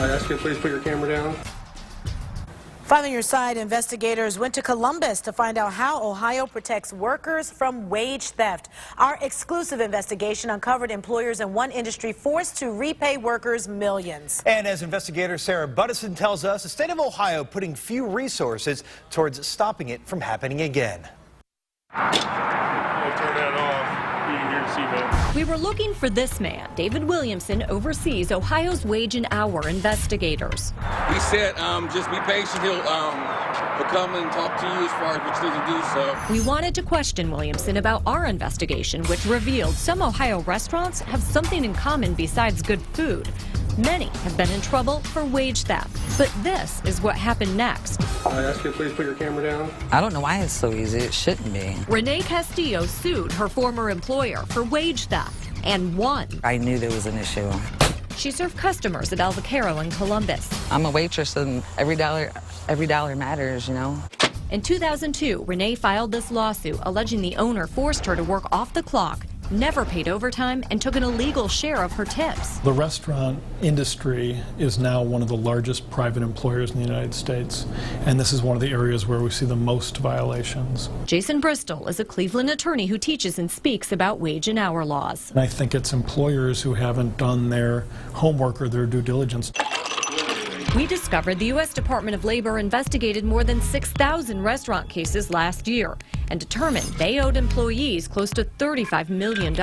I ask you to please put your camera down. Finally, your side, investigators went to Columbus to find out how Ohio protects workers from wage theft. Our exclusive investigation uncovered employers in one industry forced to repay workers millions. And as investigator Sarah Buduson tells us, the state of Ohio putting few resources towards stopping it from happening again. I'll turn that off. You can hear the seatbelt. We were looking for this man. David Williamson oversees Ohio's wage and hour investigators. He said, just be patient. He'll come and talk to you as far as what you need to do. So we wanted to question Williamson about our investigation, which revealed some Ohio restaurants have something in common besides good food. Many have been in trouble for wage theft. But this is what happened next. I ask you to please put your camera down. I don't know why it's so easy. It shouldn't be. Renee Castillo sued her former employer for wage theft and won. I knew there was an issue. She served customers at Alvacaro in Columbus. I'm a waitress and every dollar matters, you know. In 2002, Renee filed this lawsuit alleging the owner forced her to work off the clock, never paid overtime, and took an illegal share of her tips. The restaurant industry is now one of the largest private employers in the United States, and this is one of the areas where we see the most violations. Jason Bristol is a Cleveland attorney who teaches and speaks about wage and hour laws. And I think it's employers who haven't done their homework or their due diligence. We discovered the U.S. Department of Labor investigated more than 6,000 restaurant cases last year and determined they owed employees close to $35 million.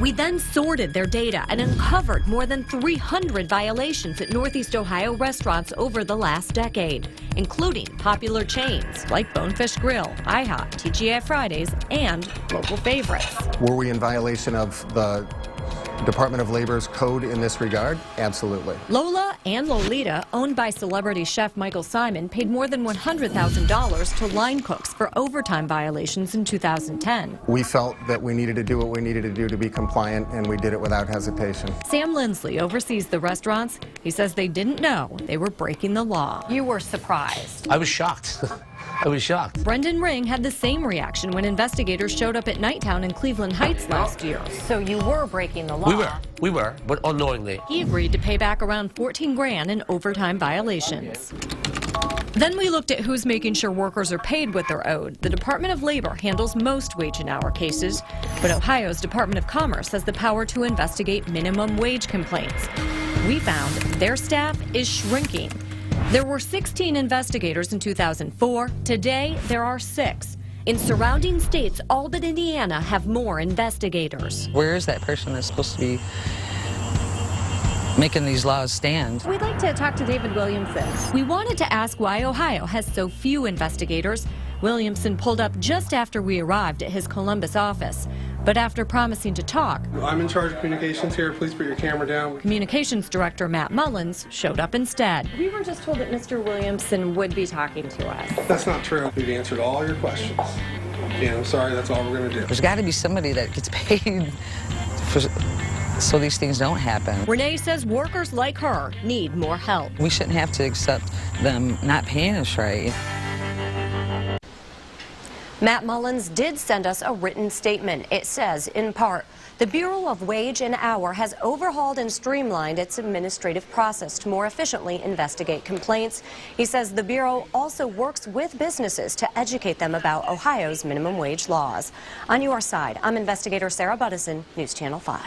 We then sorted their data and uncovered more than 300 violations at Northeast Ohio restaurants over the last decade, including popular chains like Bonefish Grill, IHOP, TGI Fridays, and local favorites. Were we in violation of the Department of Labor's code in this regard? Absolutely. Lola and Lolita, owned by celebrity chef Michael Simon, paid more than $100,000 to line cooks for overtime violations in 2010. We felt that we needed to do what we needed to do to be compliant, and we did it without hesitation. Sam Lindsley oversees the restaurants. He says they didn't know they were breaking the law. You were surprised. I was shocked. I was shocked. Brendan Ring had the same reaction when investigators showed up at Nighttown in Cleveland Heights last year. So you were breaking the law? We were, but unknowingly. He agreed to pay back around $14 grand in overtime violations. Then we looked at who's making sure workers are paid what they're owed. The Department of Labor handles most wage and hour cases, but Ohio's Department of Commerce has the power to investigate minimum wage complaints. We found their staff is shrinking. There were 16 investigators in 2004. Today, there are 6. In surrounding states, all but Indiana have more investigators. Where is that person that's supposed to be making these laws stand? We'd like to talk to David Williamson. We wanted to ask why Ohio has so few investigators. Williamson pulled up just after we arrived at his Columbus office. But after promising to talk, I'm in charge of communications here. Please put your camera down. Communications Director Matt Mullins showed up instead. We were just told that Mr. Williamson would be talking to us. That's not true. We've answered all your questions. Yeah, I'm sorry, that's all we're going to do. There's got to be somebody that gets paid so these things don't happen. Renee says workers like her need more help. We shouldn't have to accept them not paying us right. Matt Mullins did send us a written statement. It says, in part, the Bureau of Wage and Hour has overhauled and streamlined its administrative process to more efficiently investigate complaints. He says the Bureau also works with businesses to educate them about Ohio's minimum wage laws. On your side, I'm investigator Sarah Buduson, News Channel 5.